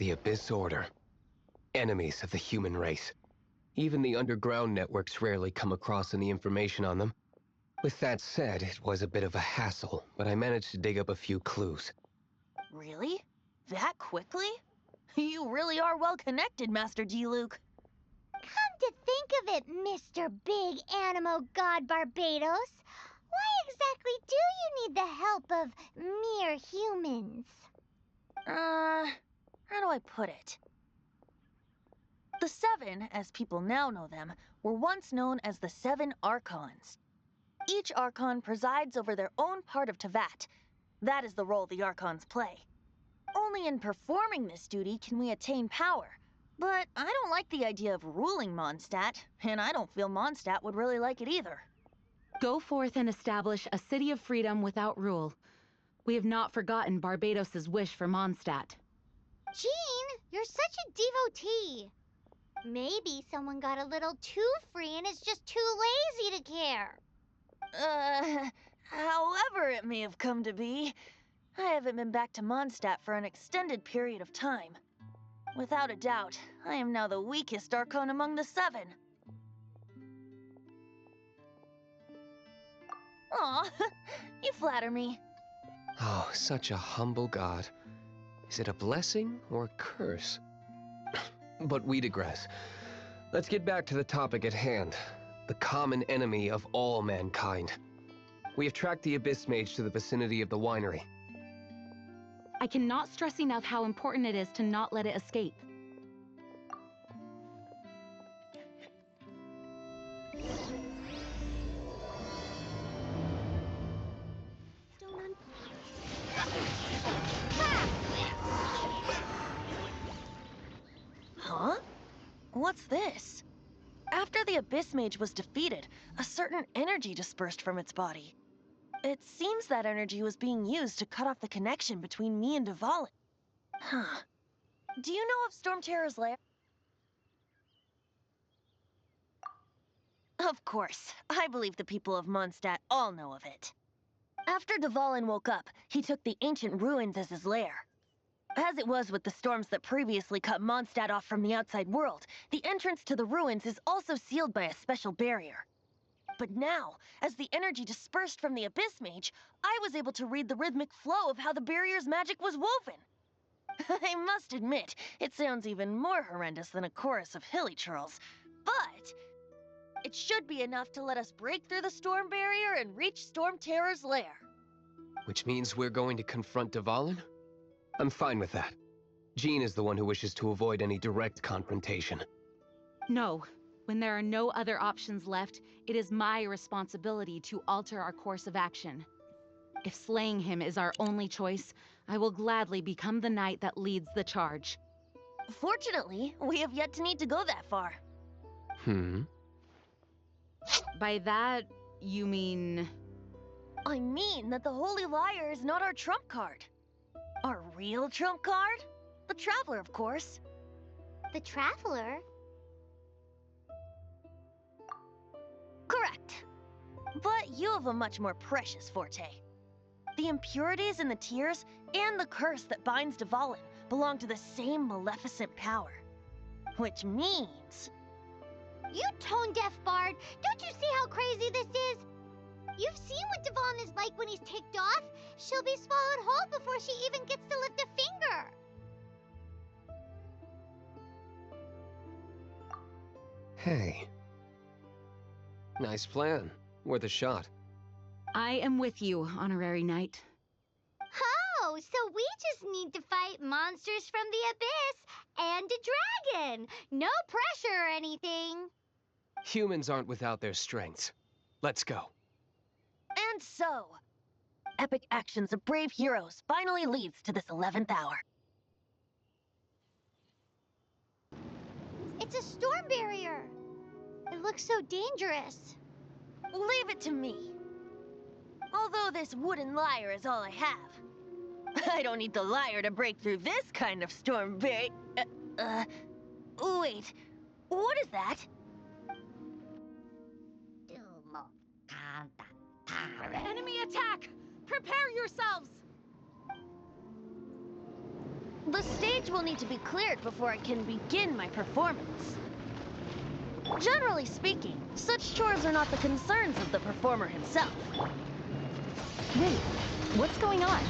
The Abyss Order. Enemies of the human race. Even the underground networks rarely come across any information on them. With that said, it was a bit of a hassle, but I managed to dig up a few clues. Really? That quickly? You really are well connected, Master Diluc. Come to think of it, Mr. Big Animo God Barbatos, why exactly do you need the help of mere humans? How do I put it? The Seven, as people now know them, were once known as the Seven Archons. Each Archon presides over their own part of Teyvat. That is the role the Archons play. Only in performing this duty can we attain power. But I don't like the idea of ruling Mondstadt, and I don't feel Mondstadt would really like it either. Go forth and establish a city of freedom without rule. We have not forgotten Barbatos' wish for Mondstadt. Jean, you're such a devotee. Maybe someone got a little too free and is just too lazy to care. However it may have come to be, I haven't been back to Mondstadt for an extended period of time. Without a doubt, I am now the weakest Archon among the Seven. Aw, you flatter me. Oh, such a humble god. Is it a blessing or a curse? But we digress. Let's get back to the topic at hand. The common enemy of all mankind. We have tracked the Abyss Mage to the vicinity of the winery. I cannot stress enough how important it is to not let it escape. Huh? What's this? After the Abyss Mage was defeated, a certain energy dispersed from its body. It seems that energy was being used to cut off the connection between me and Dvalin. Huh. Do you know of Stormterror's lair? Of course. I believe the people of Mondstadt all know of it. After Dvalin woke up, he took the ancient ruins as his lair. As it was with the storms that previously cut Mondstadt off from the outside world, the entrance to the ruins is also sealed by a special barrier. But now, as the energy dispersed from the Abyss Mage, I was able to read the rhythmic flow of how the barrier's magic was woven. I must admit, it sounds even more horrendous than a chorus of hilly churls, but it should be enough to let us break through the storm barrier and reach Stormterror's lair. Which means we're going to confront Dvalin? I'm fine with that. Jean is the one who wishes to avoid any direct confrontation. No. When there are no other options left, it is my responsibility to alter our course of action. If slaying him is our only choice, I will gladly become the knight that leads the charge. Fortunately, we have yet to need to go that far. By that, you mean... I mean that the Holy Liar is not our trump card. Our real trump card? The Traveler, of course. The Traveler? Correct. But you have a much more precious forte. The impurities in the tears and the curse that binds Dvalin belong to the same maleficent power. Which means... You tone-deaf bard! Don't you see how crazy this is? You've seen what Dvalin is like when he's ticked off. She'll be swallowed whole before she even gets to lift a finger. Hey. Nice plan. Worth a shot. I am with you, Honorary Knight. Oh, so we just need to fight monsters from the Abyss and a dragon. No pressure or anything. Humans aren't without their strengths. Let's go. And so, epic actions of brave heroes finally leads to this 11th hour. It's a storm barrier. It looks so dangerous. Leave it to me. Although this wooden lyre is all I have, I don't need the lyre to break through this kind of storm barrier. Wait, what is that? Enemy attack! Prepare yourselves! The stage will need to be cleared before I can begin my performance. Generally speaking, such chores are not the concerns of the performer himself. Wait, what's going on?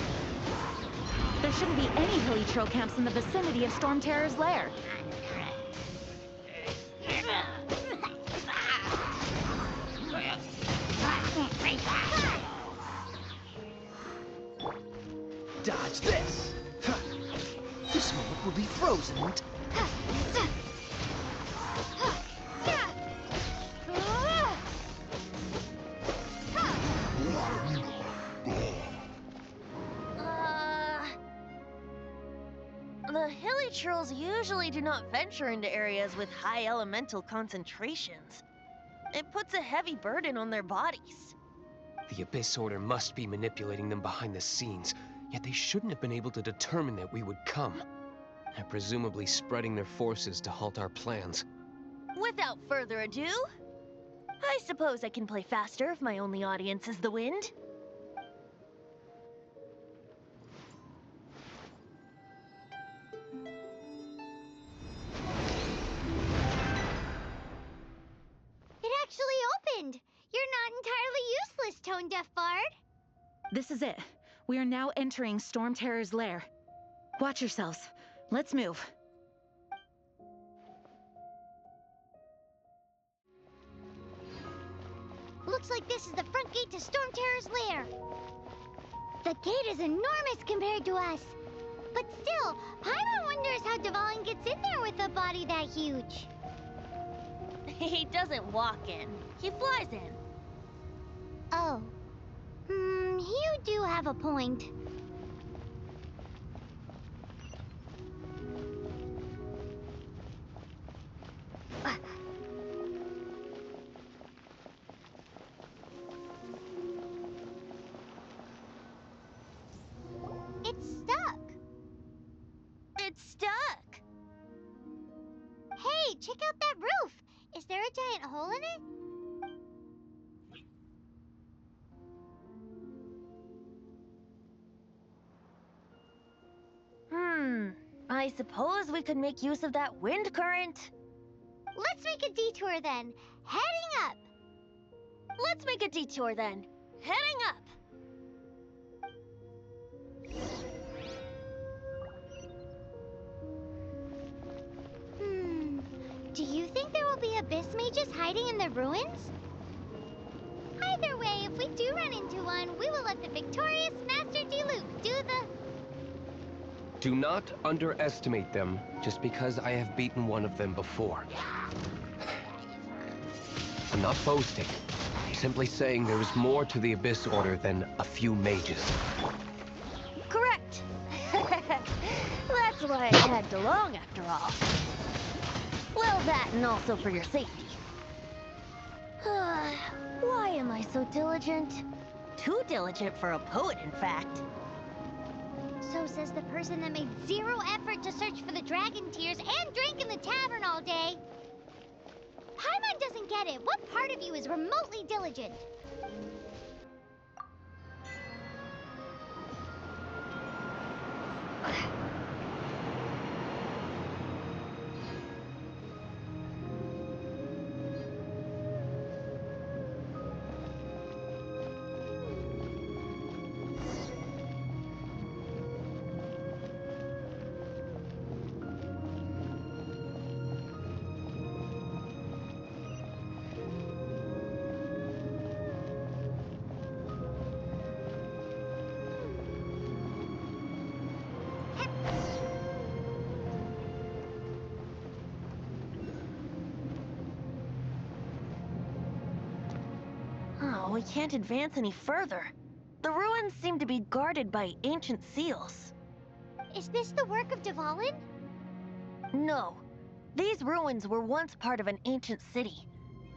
There shouldn't be any hilly troll camps in the vicinity of Stormterror's lair. Dodge this! This moment will be frozen in The hilly trolls usually do not venture into areas with high elemental concentrations. It puts a heavy burden on their bodies. The Abyss Order must be manipulating them behind the scenes, yet they shouldn't have been able to determine that we would come. They're presumably spreading their forces to halt our plans. Without further ado, I suppose I can play faster if my only audience is the wind. It actually opened! You're not entirely useless, Tone Deaf Bard. This is it. We are now entering Stormterror's lair. Watch yourselves. Let's move. Looks like this is the front gate to Stormterror's lair. The gate is enormous compared to us. But still, Paimon wonders how Dvalin gets in there with a body that huge. He doesn't walk in. He flies in. Oh. You do have a point. It's stuck. It's stuck. Hey, check out that roof. Is there a giant hole in it? I suppose we could make use of that wind current. Let's make a detour then. Heading up. Let's make a detour then. Heading up. Do you think there will be abyss mages hiding in the ruins? Either way, if we do run into one, we will let the victorious Master Diluc do the... Do not underestimate them just because I have beaten one of them before. I'm not boasting. I'm simply saying there is more to the Abyss Order than a few mages. Correct. That's why I tagged along after all. Well, that and also for your safety. Why am I so diligent? Too diligent for a poet, in fact. So says the person that made zero effort to search for the dragon tears and drank in the tavern all day. Paimon doesn't get it. What part of you is remotely diligent? Oh, we can't advance any further. The ruins seem to be guarded by ancient seals. Is this the work of Dvalin? No. These ruins were once part of an ancient city.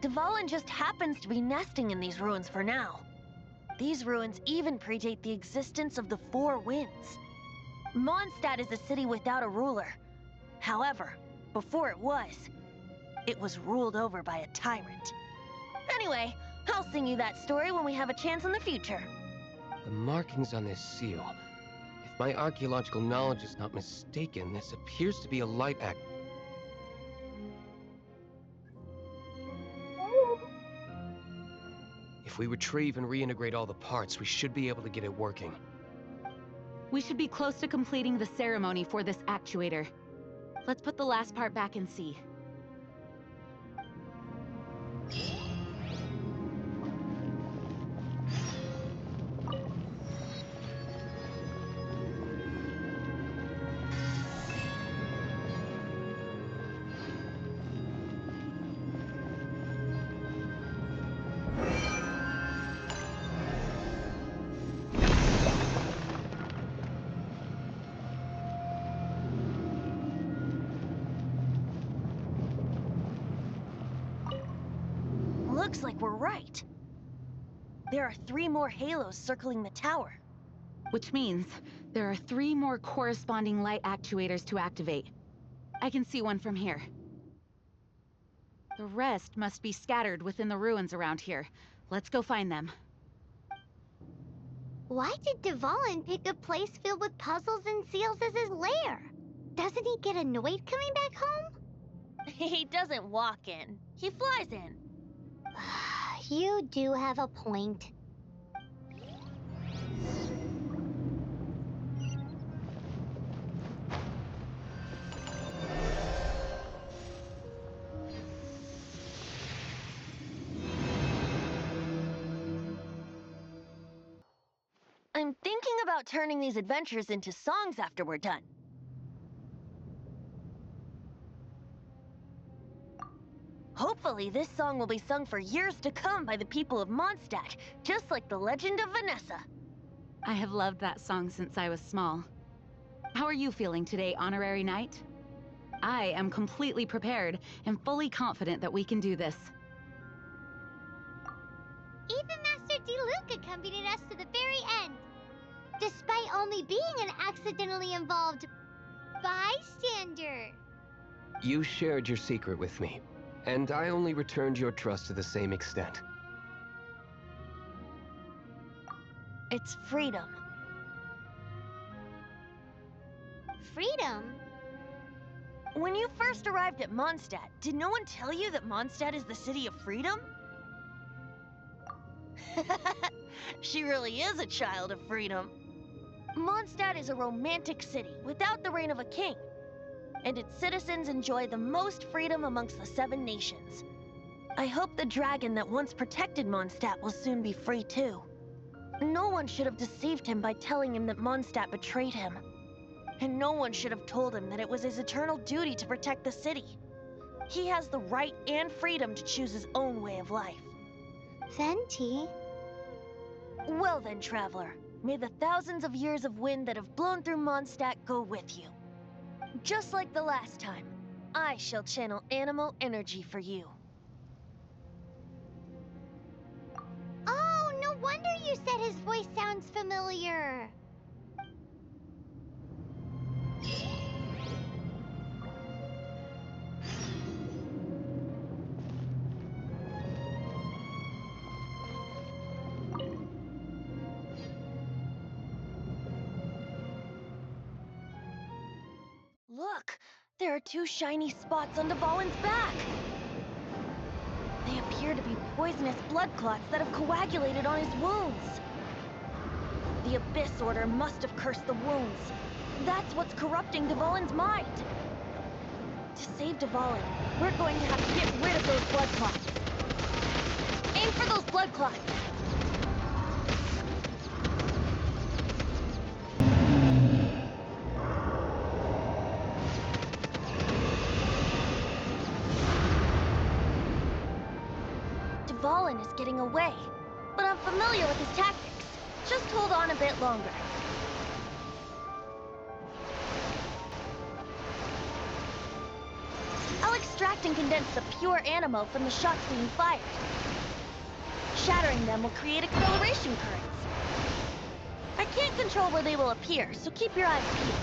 Dvalin just happens to be nesting in these ruins for now. These ruins even predate the existence of the Four Winds. Mondstadt is a city without a ruler. However, before it was ruled over by a tyrant. Anyway, I'll sing you that story when we have a chance in the future. The markings on this seal, If my archaeological knowledge is not mistaken, this appears to be a light act. If we retrieve and reintegrate all the parts, we should be able to get it working. We should be close to completing the ceremony for this actuator. Let's put the last part back and see. Looks like we're right. There are 3 more halos circling the tower. Which means there are 3 more corresponding light actuators to activate. I can see one from here. The rest must be scattered within the ruins around here. Let's go find them. Why did Dvalin pick a place filled with puzzles and seals as his lair? Doesn't he get annoyed coming back home? He doesn't walk in. He flies in. You do have a point. I'm thinking about turning these adventures into songs after we're done. Hopefully, this song will be sung for years to come by the people of Mondstadt, just like the legend of Vanessa. I have loved that song since I was small. How are you feeling today, Honorary Knight? I am completely prepared and fully confident that we can do this. Even Master D. Luke accompanied us to the very end, despite only being an accidentally involved bystander. You shared your secret with me, and I only returned your trust to the same extent. It's freedom. Freedom? When you first arrived at Mondstadt, did no one tell you that Mondstadt is the city of freedom? She really is a child of freedom. Mondstadt is a romantic city without the reign of a king, and its citizens enjoy the most freedom amongst the 7 nations. I hope the dragon that once protected Mondstadt will soon be free too. No one should have deceived him by telling him that Mondstadt betrayed him. And no one should have told him that it was his eternal duty to protect the city. He has the right and freedom to choose his own way of life. Venti? Well then, traveler, may the thousands of years of wind that have blown through Mondstadt go with you. Just like the last time, I shall channel animal energy for you. Oh, no wonder you said his voice sounds familiar. Look, there are 2 shiny spots on Dvalin's back. They appear to be poisonous blood clots that have coagulated on his wounds. The Abyss Order must have cursed the wounds. That's what's corrupting Dvalin's mind. To save Dvalin, we're going to have to get rid of those blood clots. Aim for those blood clots. Dvalin is getting away, but I'm familiar with his tactics. Just hold on a bit longer. I'll extract and condense the pure animo from the shots being fired. Shattering them will create acceleration currents. I can't control where they will appear, so keep your eyes peeled.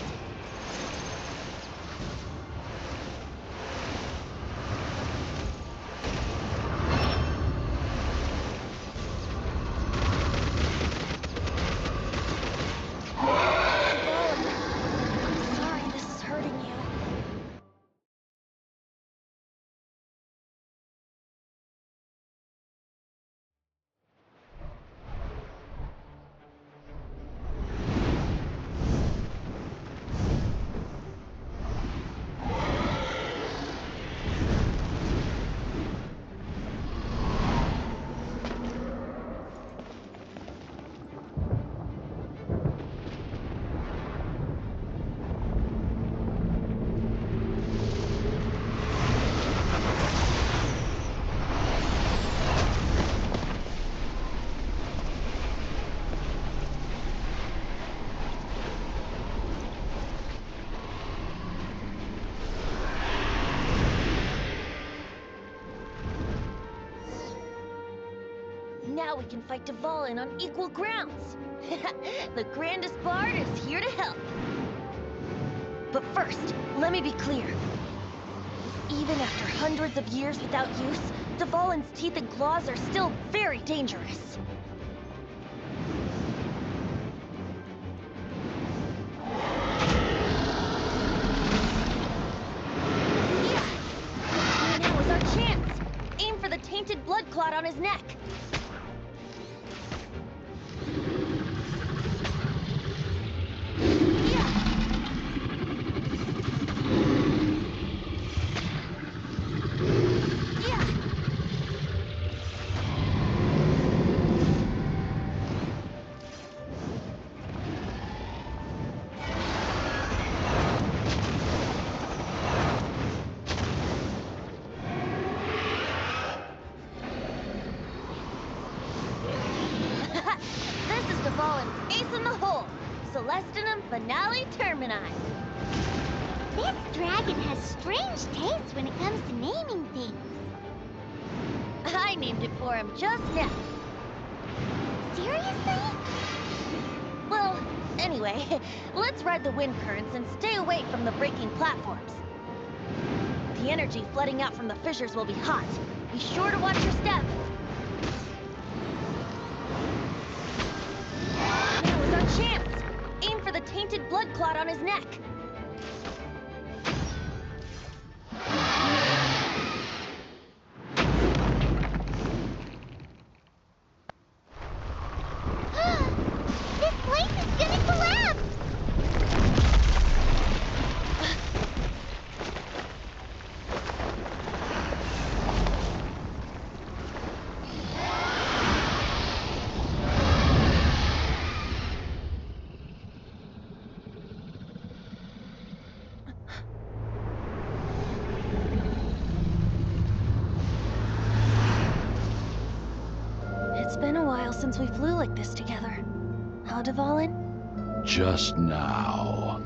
Now we can fight Dvalin on equal grounds. The grandest bard is here to help. But first, let me be clear. Even after hundreds of years without use, Dvalin's teeth and claws are still very dangerous. Now is our chance. Aim for the tainted blood clot on his neck. Celestinum Finale Termini. This dragon has strange tastes when it comes to naming things. I named it for him just now. Seriously? Well, anyway, let's ride the wind currents and stay away from the breaking platforms. The energy flooding out from the fissures will be hot. Be sure to watch your step. Now is our chance. Aim for the tainted blood clot on his neck. This place is gonna collapse! It's been a while since we flew like this together. Huh, Dvalin? Just now.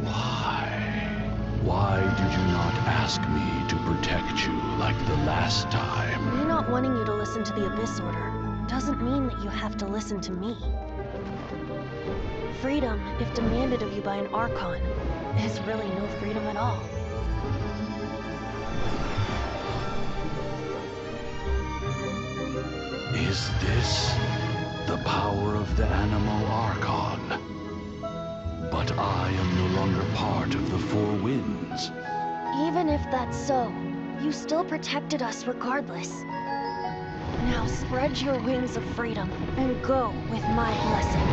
Why? Why did you not ask me to protect you like the last time? Me not wanting you to listen to the Abyss Order doesn't mean that you have to listen to me. Freedom, if demanded of you by an Archon, is really no freedom at all. Is this the power of the Animal Archon? But I am no longer part of the Four Winds. Even if that's so, you still protected us regardless. Now spread your wings of freedom and go with my blessing.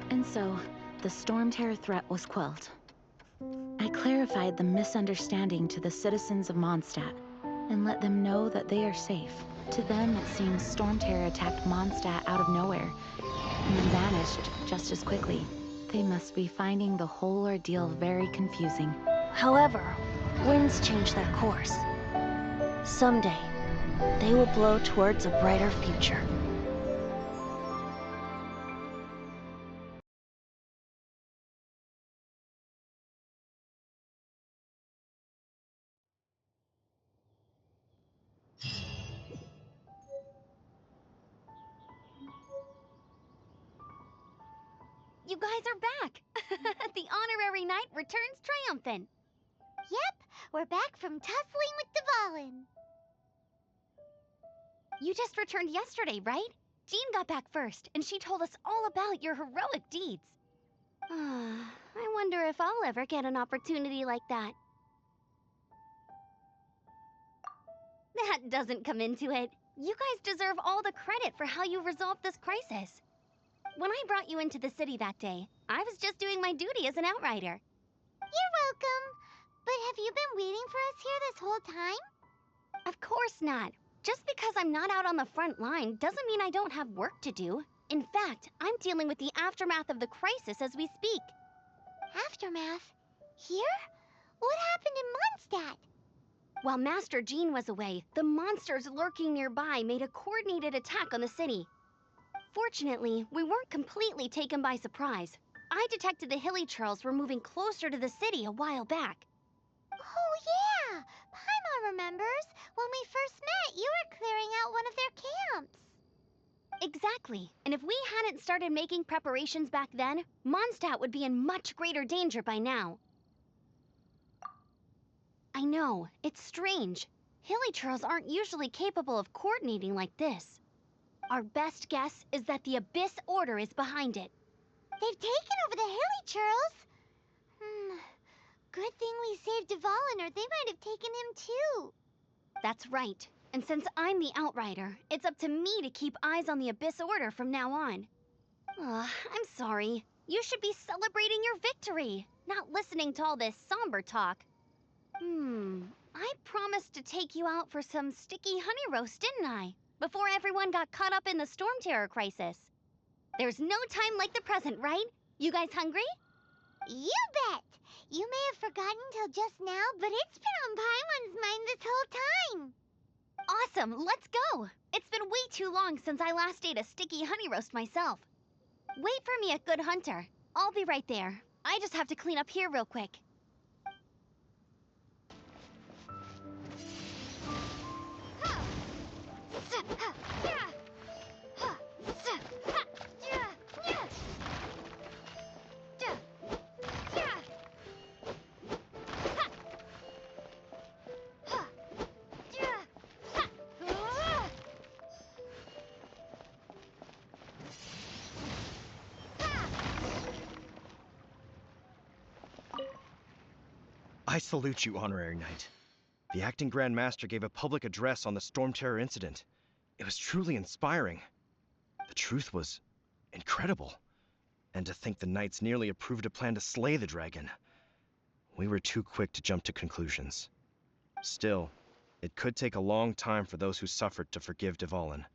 And so, the Stormterror threat was quelled. I clarified the misunderstanding to the citizens of Mondstadt and let them know that they are safe. To them, it seems Stormterror attacked Mondstadt out of nowhere and then vanished just as quickly. They must be finding the whole ordeal very confusing. However, winds change their course. Someday, they will blow towards a brighter future. You guys are back! The honorary knight returns triumphant. Yep, we're back from tussling with Dvalin. You just returned yesterday, right? Jean got back first, and she told us all about your heroic deeds. I wonder if I'll ever get an opportunity like that. That doesn't come into it. You guys deserve all the credit for how you resolved this crisis. When I brought you into the city that day, I was just doing my duty as an outrider. You're welcome. But have you been waiting for us here this whole time? Of course not. Just because I'm not out on the front line doesn't mean I don't have work to do. In fact, I'm dealing with the aftermath of the crisis as we speak. Aftermath? Here? What happened in Mondstadt? While Master Jean was away, the monsters lurking nearby made a coordinated attack on the city. Fortunately, we weren't completely taken by surprise. I detected the hilly churls were moving closer to the city a while back. Oh, yeah! Paimon remembers. When we first met, you were clearing out one of their camps. Exactly. And if we hadn't started making preparations back then, Mondstadt would be in much greater danger by now. I know, it's strange. Hilly churls aren't usually capable of coordinating like this. Our best guess is that the Abyss Order is behind it. They've taken over the hilly churls. Good thing we saved Dvalin, or they might have taken him too. That's right. And since I'm the Outrider, it's up to me to keep eyes on the Abyss Order from now on. I'm sorry. You should be celebrating your victory, not listening to all this somber talk. I promised to take you out for some sticky honey roast, didn't I? Before everyone got caught up in the Stormterror crisis. There's no time like the present, right? You guys hungry? You bet! You may have forgotten till just now, but it's been on Paimon's mind this whole time. Awesome, let's go! It's been way too long since I last ate a sticky honey roast myself. Wait for me at Good Hunter. I'll be right there. I just have to clean up here real quick. I salute you, Honorary Knight. The Acting Grand Master gave a public address on the Stormterror incident. It was truly inspiring. The truth was incredible. And to think the Knights nearly approved a plan to slay the dragon. We were too quick to jump to conclusions. Still, it could take a long time for those who suffered to forgive Dvalin.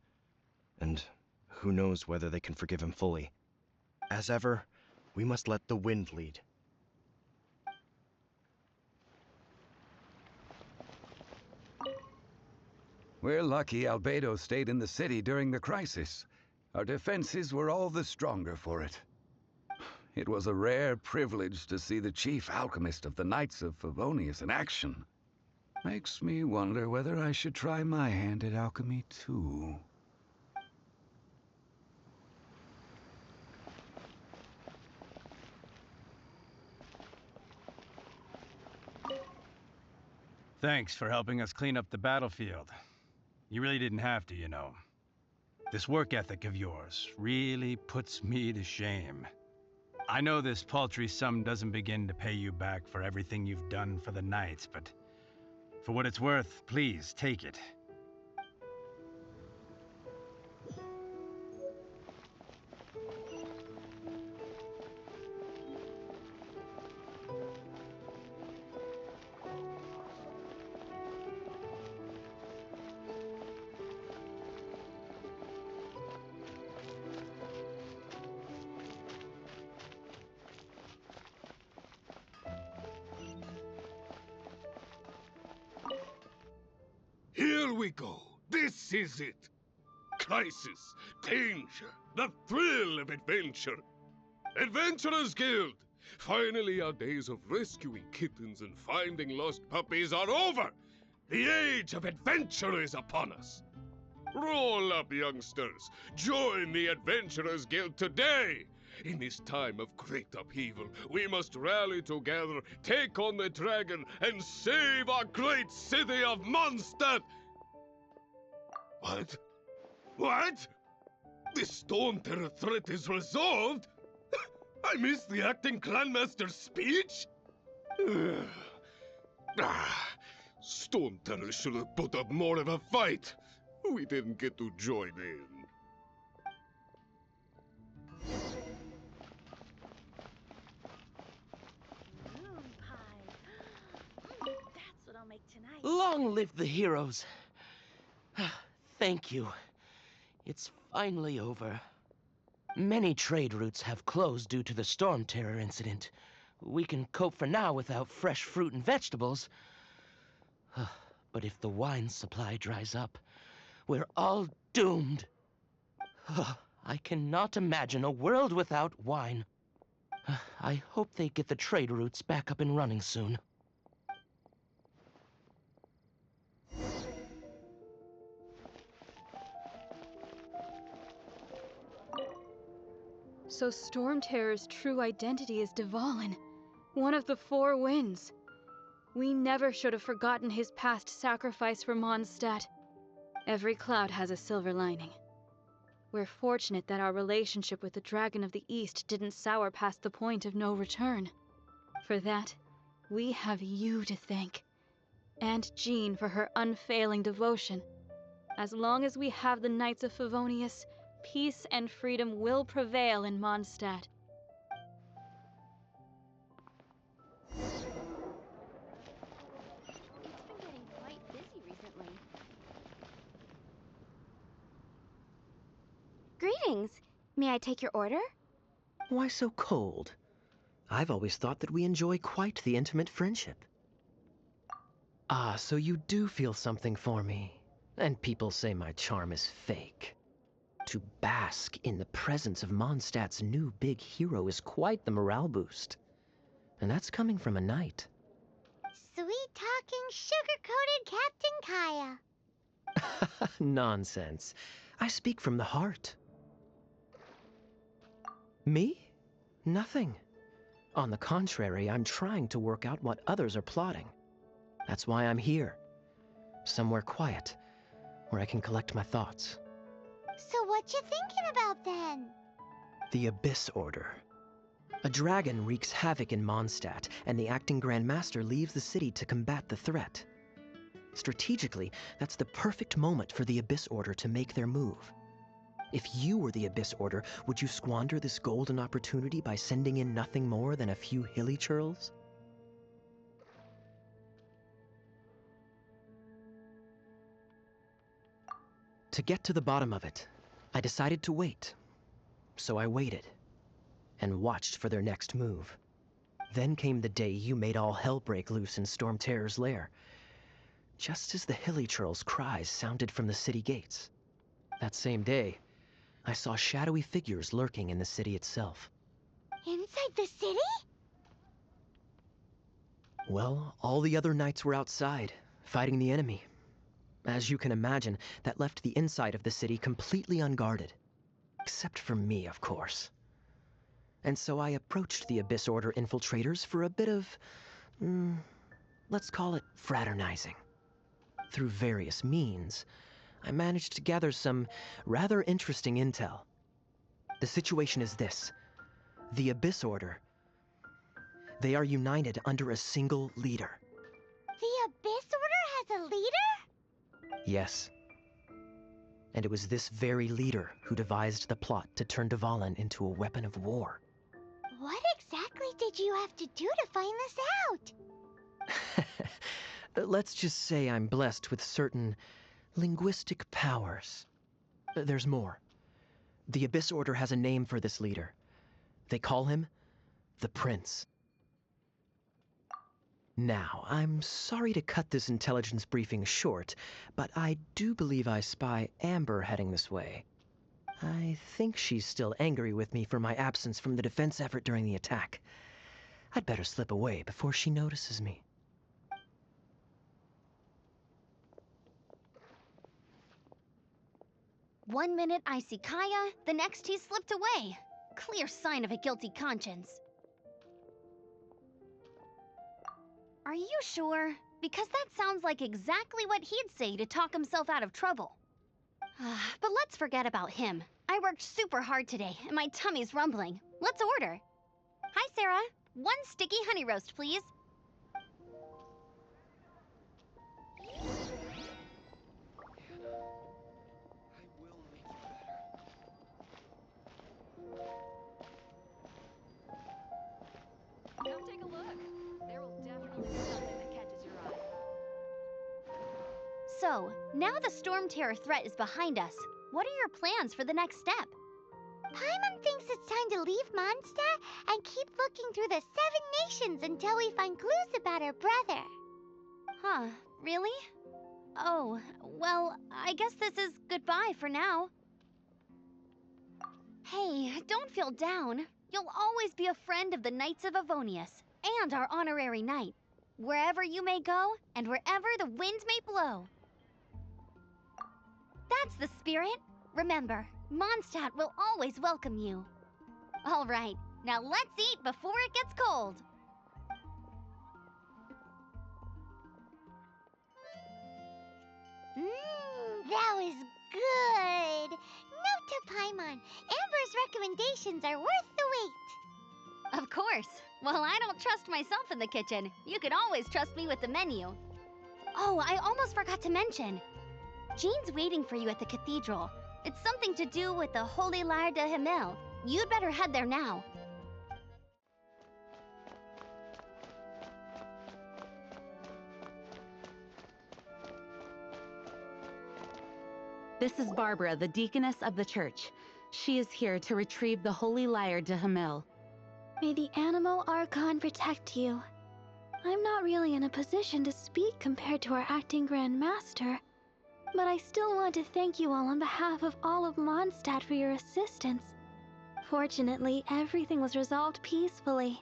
And who knows whether they can forgive him fully. As ever, we must let the wind lead. We're lucky Albedo stayed in the city during the crisis. Our defenses were all the stronger for it. It was a rare privilege to see the chief alchemist of the Knights of Favonius in action. Makes me wonder whether I should try my hand at alchemy too. Thanks for helping us clean up the battlefield. You really didn't have to, you know. This work ethic of yours really puts me to shame. I know this paltry sum doesn't begin to pay you back for everything you've done for the Knights, but for what it's worth, please take it. Here we go. This is it. Crisis, danger, the thrill of adventure. Adventurers Guild! Finally, our days of rescuing kittens and finding lost puppies are over. The age of adventure is upon us. Roll up, youngsters. Join the Adventurers Guild today. In this time of great upheaval, we must rally together, take on the dragon, and save our great city of Mondstadt! What? What? The Stormterror threat is resolved? I missed the Acting Grandmaster's speech? Stormterror should have put up more of a fight. We didn't get to join in. That's what I'll make tonight. Long live the heroes. Thank you. It's finally over. Many trade routes have closed due to the Stormterror incident. We can cope for now without fresh fruit and vegetables. But if the wine supply dries up, we're all doomed. I cannot imagine a world without wine. I hope they get the trade routes back up and running soon. So Stormterror's true identity is Dvalin, one of the Four Winds. We never should have forgotten his past sacrifice for Mondstadt. Every cloud has a silver lining. We're fortunate that our relationship with the Dragon of the East didn't sour past the point of no return. For that, we have you to thank. And Jean for her unfailing devotion. As long as we have the Knights of Favonius, peace and freedom will prevail in Mondstadt. It's been getting quite busy recently. Greetings. May I take your order? Why so cold? I've always thought that we enjoy quite the intimate friendship. Ah, so you do feel something for me. And people say my charm is fake. To bask in the presence of Mondstadt's new big hero is quite the morale boost. And that's coming from a knight. Sweet-talking, sugar-coated Captain Kaya. Nonsense. I speak from the heart. Me? Nothing. On the contrary, I'm trying to work out what others are plotting. That's why I'm here. Somewhere quiet, where I can collect my thoughts. So what you thinking about then? The Abyss Order. A dragon wreaks havoc in Mondstadt, and the acting Grand Master leaves the city to combat the threat. Strategically, that's the perfect moment for the Abyss Order to make their move. If you were the Abyss Order, would you squander this golden opportunity by sending in nothing more than a few hilly churls? To get to the bottom of it, I decided to wait. So I waited, and watched for their next move. Then came the day you made all hell break loose in Stormterror's lair, just as the hilly churl's cries sounded from the city gates. That same day, I saw shadowy figures lurking in the city itself. Inside the city? Well, all the other knights were outside, fighting the enemy. As you can imagine, that left the inside of the city completely unguarded. Except for me, of course. And so I approached the Abyss Order infiltrators for a bit of, let's call it fraternizing. Through various means, I managed to gather some rather interesting intel. The situation is this. The Abyss Order, they are united under a single leader. The Abyss Order has a leader? Yes. And it was this very leader who devised the plot to turn Dvalin into a weapon of war. What exactly did you have to do to find this out? Let's just say I'm blessed with certain linguistic powers. There's more. The Abyss Order has a name for this leader. They call him the Prince. Now, I'm sorry to cut this intelligence briefing short, but I do believe I spy Amber heading this way. I think she's still angry with me for my absence from the defense effort during the attack. I'd better slip away before she notices me. One minute I see Kaya, the next he slipped away. Clear sign of a guilty conscience. Are you sure? Because that sounds like exactly what he'd say to talk himself out of trouble. But let's forget about him. I worked super hard today, and my tummy's rumbling. Let's order. Hi, Sarah. One sticky honey roast, please. Come take a look. There will definitely be something that catches your eye. So, now the Stormterror threat is behind us. What are your plans for the next step? Paimon thinks it's time to leave Mondstadt and keep looking through the 7 nations until we find clues about her brother. Huh, really? Oh, well, I guess this is goodbye for now. Hey, don't feel down. You'll always be a friend of the Knights of Avonius, and our honorary knight, wherever you may go, and wherever the winds may blow. That's the spirit. Remember, Mondstadt will always welcome you. All right, now let's eat before it gets cold. That was good. Note to Paimon, Amber's recommendations are worth the wait. Of course. While I don't trust myself in the kitchen, you can always trust me with the menu. Oh, I almost forgot to mention. Jean's waiting for you at the cathedral. It's something to do with the Holy Lyre de Himmel. You'd better head there now. This is Barbara, the deaconess of the church. She is here to retrieve the Holy Lyre de Himmel. May the Animo Archon protect you. I'm not really in a position to speak compared to our acting Grand Master, but I still want to thank you all on behalf of all of Mondstadt for your assistance. Fortunately, everything was resolved peacefully.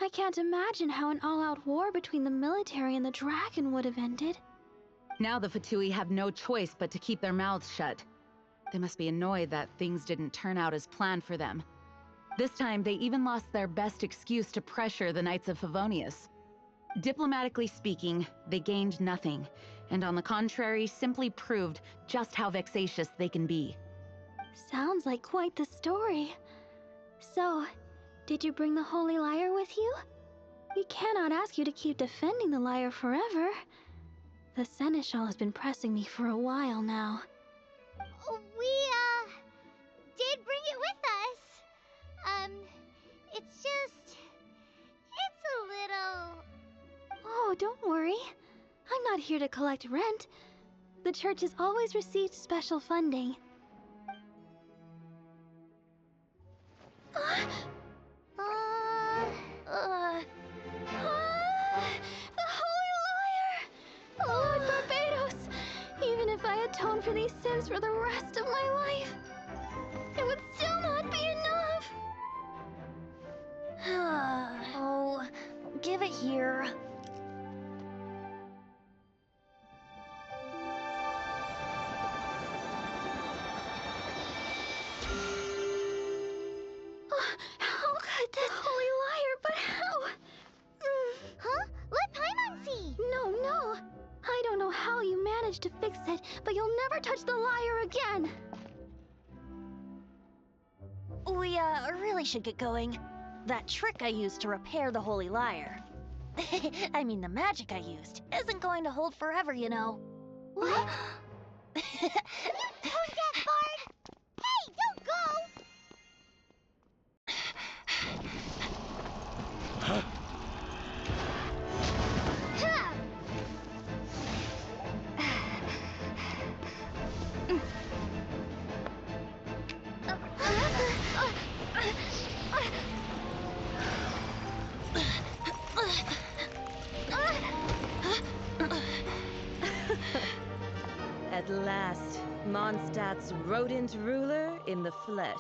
I can't imagine how an all-out war between the military and the dragon would have ended. Now the Fatui have no choice but to keep their mouths shut. They must be annoyed that things didn't turn out as planned for them. This time, they even lost their best excuse to pressure the Knights of Favonius. Diplomatically speaking, they gained nothing, and on the contrary, simply proved just how vexatious they can be. Sounds like quite the story. So, did you bring the Holy Lyre with you? We cannot ask you to keep defending the lyre forever. The Seneschal has been pressing me for a while now. We, did bring it with us. It's just... it's a little... Oh, don't worry. I'm not here to collect rent. The church has always received special funding. The Holy Lyre! Lord Barbatos! Even if I atone for these sins for the rest of my life, it would still not be enough! Oh, give it here. How could this Holy Lyre, but how? Huh? Let Paimon see! No. I don't know how you managed to fix it, but you'll never touch the lyre again! We, really should get going. That trick I used to repair the Holy Lyre. I mean, the magic I used isn't going to hold forever, you know. What? You tone deaf, Bard! Hey, don't go! Huh? At last, Mondstadt's rodent ruler in the flesh.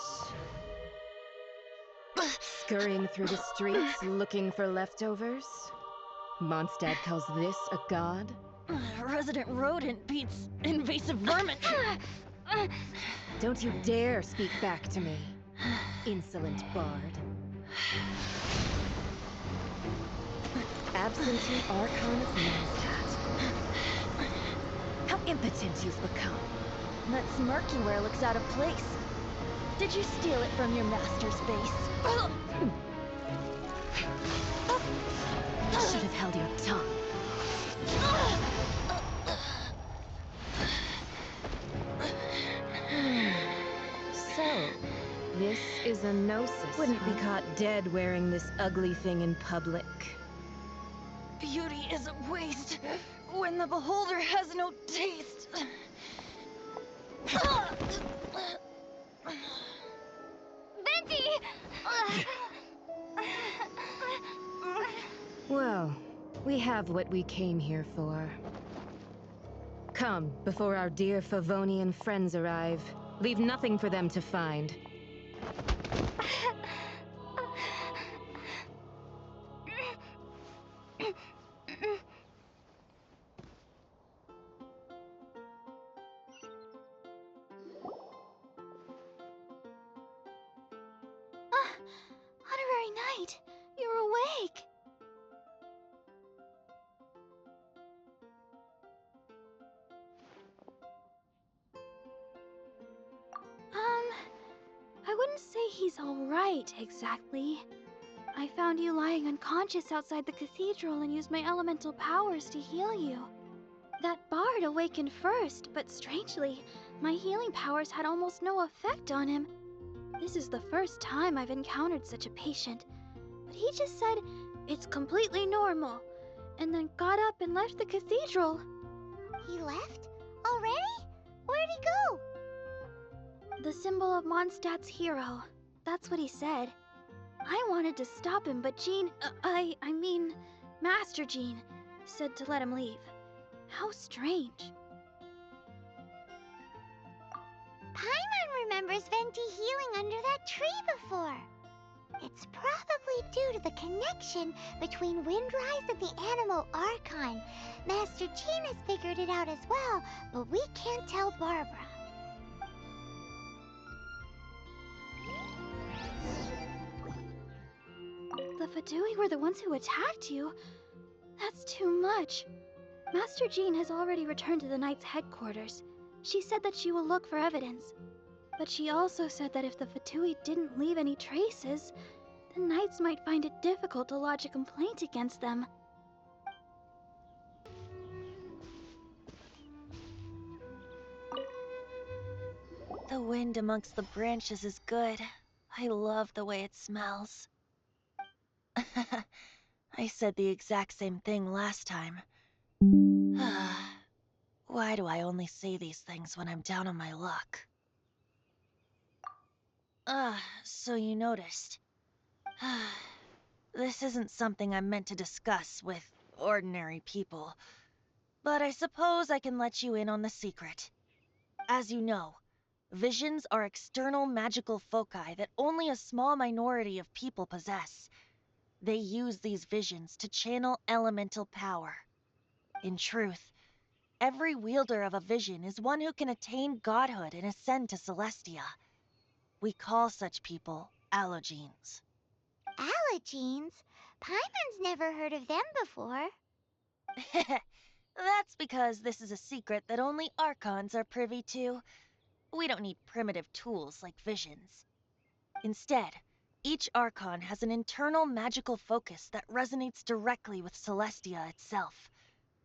Scurrying through the streets looking for leftovers? Mondstadt calls this a god? Resident rodent beats invasive vermin. Don't you dare speak back to me, insolent bard. Absentee Archon of Mondstadt. How impotent you've become. That smirky wear looks out of place. Did you steal it from your master's base? You should have held your tongue. So, this is a gnosis. Wouldn't be caught dead wearing this ugly thing in public. Beauty is a waste when the beholder has no taste. Venti! Well, we have what we came here for. Come, before our dear Favonian friends arrive. Leave nothing for them to find. right. You're awake. I wouldn't say he's alright, exactly. I found you lying unconscious outside the cathedral and used my elemental powers to heal you. That bard awakened first, but strangely, my healing powers had almost no effect on him. This is the first time I've encountered such a patient, but he just said it's completely normal, and then got up and left the cathedral. He left? Already? Where'd he go? The symbol of Mondstadt's hero. That's what he said. I wanted to stop him, but Jean, I mean, Master Jean, said to let him leave. How strange. Paimon remembers Venti healing under that tree before. It's probably due to the connection between Windrise and the Animal Archon. Master Jean has figured it out as well, but we can't tell Barbara. The Fatui were the ones who attacked you? That's too much. Master Jean has already returned to the Knight's headquarters. She said that she will look for evidence. But she also said that if the Fatui didn't leave any traces, the Knights might find it difficult to lodge a complaint against them. The wind amongst the branches is good. I love the way it smells. I said the exact same thing last time. Why do I only say these things when I'm down on my luck? So you noticed. This isn't something I'm meant to discuss with ordinary people, but I suppose I can let you in on the secret. As you know, visions are external magical foci that only a small minority of people possess. They use these visions to channel elemental power. In truth, every wielder of a vision is one who can attain godhood and ascend to Celestia. We call such people allogenes. Allogenes? Paimon's never heard of them before. That's because this is a secret that only Archons are privy to. We don't need primitive tools like visions. Instead, each Archon has an internal magical focus that resonates directly with Celestia itself,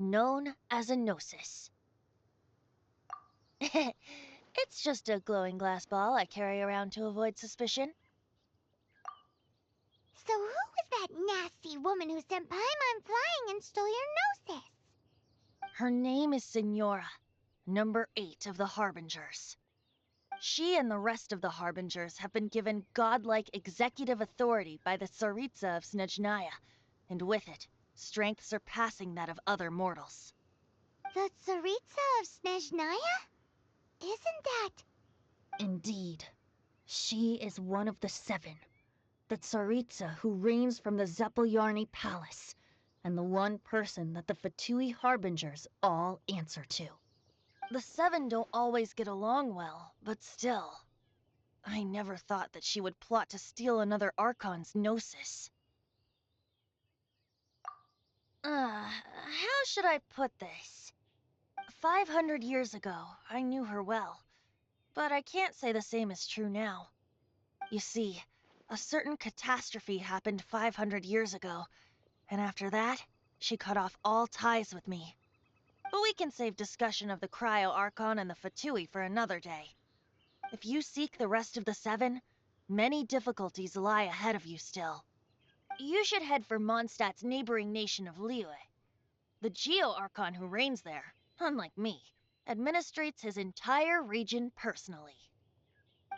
known as a gnosis. It's just a glowing glass ball I carry around to avoid suspicion. So who was that nasty woman who sent Paimon flying and stole your gnosis? Her name is Signora, number 8 of the Harbingers. She and the rest of the Harbingers have been given godlike executive authority by the Tsaritsa of Snezhnaya, and with it, strength surpassing that of other mortals. The Tsaritsa of Snezhnaya? Isn't that... Indeed. She is one of the 7. The Tsaritsa who reigns from the Zepelyarny Palace, and the one person that the Fatui Harbingers all answer to. The 7 don't always get along well, but still. I never thought that she would plot to steal another Archon's gnosis. How should I put this? 500 years ago, I knew her well, but I can't say the same is true now. You see, a certain catastrophe happened 500 years ago, and after that, she cut off all ties with me. But we can save discussion of the Cryo Archon and the Fatui for another day. If you seek the rest of the 7, many difficulties lie ahead of you still. You should head for Mondstadt's neighboring nation of Liyue. The Geo-Archon who reigns there, unlike me, administrates his entire region personally.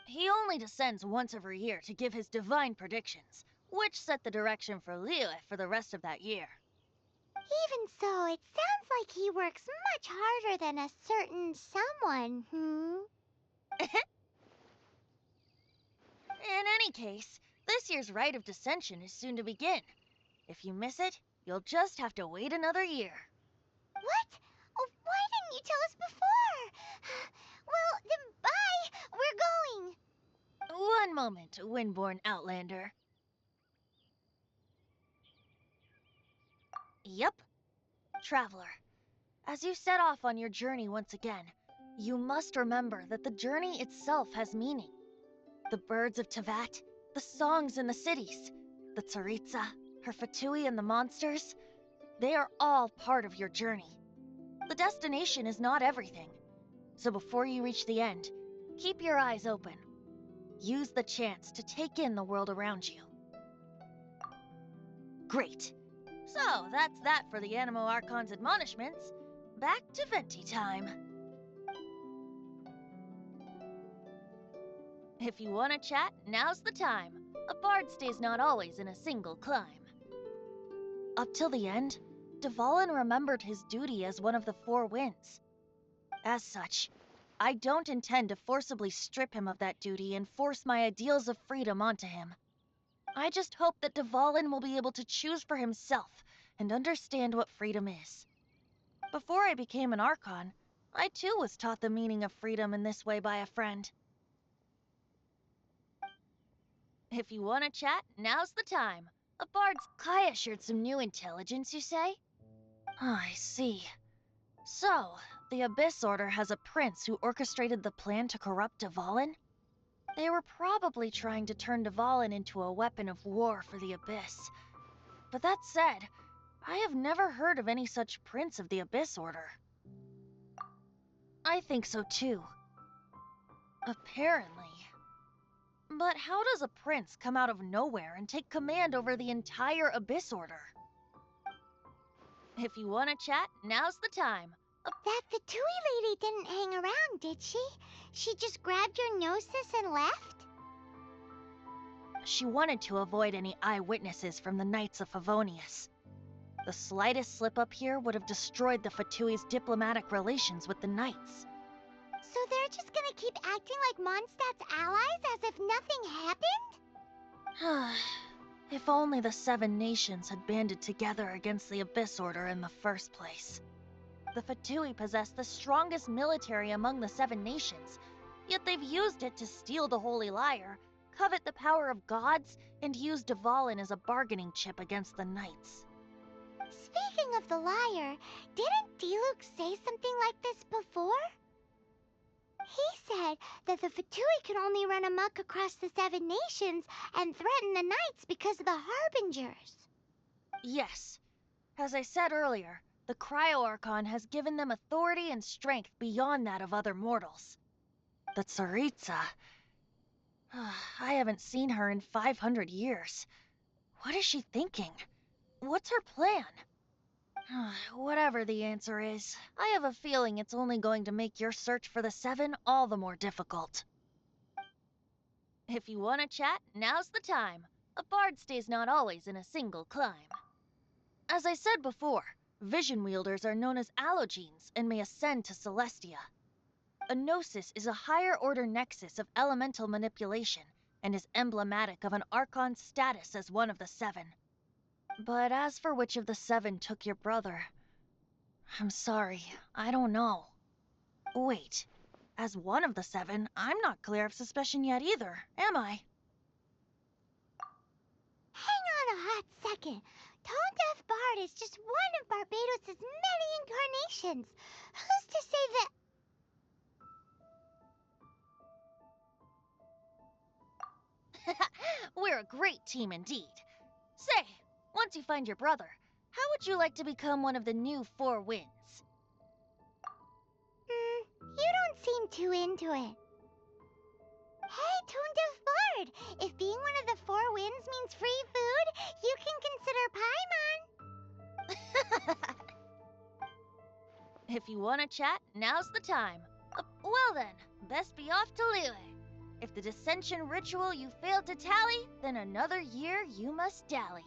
He only descends once every year to give his divine predictions, which set the direction for Liyue for the rest of that year. Even so, it sounds like he works much harder than a certain someone, In any case, this year's Rite of Descension is soon to begin. If you miss it, you'll just have to wait another year. What? Oh, why didn't you tell us before? Well, then bye! We're going! One moment, Windborn Outlander. Yep. Traveler, as you set off on your journey once again, you must remember that the journey itself has meaning. The birds of Tevat, the songs in the cities, the Tsaritsa, her Fatui and the monsters, they are all part of your journey. The destination is not everything. So before you reach the end, keep your eyes open. Use the chance to take in the world around you. Great. So, that's that for the Animo Archon's admonishments. Back to Venti time. If you want to chat, now's the time. A bard stays not always in a single climb. Up till the end, Dvalin remembered his duty as one of the Four Winds. As such, I don't intend to forcibly strip him of that duty and force my ideals of freedom onto him. I just hope that Dvalin will be able to choose for himself and understand what freedom is. Before I became an Archon, I too was taught the meaning of freedom in this way by a friend. If you want to chat, now's the time. A bard's Kai assured some new intelligence, you say? Oh, I see. So, the Abyss Order has a prince who orchestrated the plan to corrupt Dvalin? They were probably trying to turn Dvalin into a weapon of war for the Abyss. But that said, I have never heard of any such prince of the Abyss Order. I think so too. Apparently. But how does a prince come out of nowhere and take command over the entire Abyss Order? If you want to chat, now's the time. That Fatui lady didn't hang around, did she? She just grabbed your gnosis and left? She wanted to avoid any eyewitnesses from the Knights of Favonius. The slightest slip-up here would have destroyed the Fatui's diplomatic relations with the Knights. So they're just gonna keep acting like Mondstadt's allies as if nothing happened? If only the 7 nations had banded together against the Abyss Order in the first place. The Fatui possess the strongest military among the 7 nations, yet they've used it to steal the Holy Lyre, covet the power of gods, and use Dvalin as a bargaining chip against the Knights. Speaking of the lyre, didn't Diluc say something like this before? He said that the Fatui can only run amok across the 7 nations and threaten the Knights because of the Harbingers. Yes. As I said earlier, the Cryo-Archon has given them authority and strength beyond that of other mortals. The Tsaritsa... I haven't seen her in 500 years. What is she thinking? What's her plan? Whatever the answer is, I have a feeling it's only going to make your search for the 7 all the more difficult. If you want to chat, now's the time. A bard stays not always in a single climb. As I said before, vision wielders are known as allogenes and may ascend to Celestia. A gnosis is a higher-order nexus of elemental manipulation and is emblematic of an Archon's status as one of the 7. But as for which of the 7 took your brother, I'm sorry, I don't know. Wait, as one of the 7, I'm not clear of suspicion yet either, am I? Hang on a hot second. Tone Deaf Bard is just one of Barbatos' many incarnations. Who's to say that... We're a great team indeed. Say, once you find your brother, how would you like to become one of the new 4 Winds? You don't seem too into it. Hey, Tone Deaf Bard! If being one of the 4 Winds means free food, you can consider Paimon. If you want to chat, now's the time. Well then, best be off to Liyue. If the dissension ritual you failed to tally, then another year you must dally.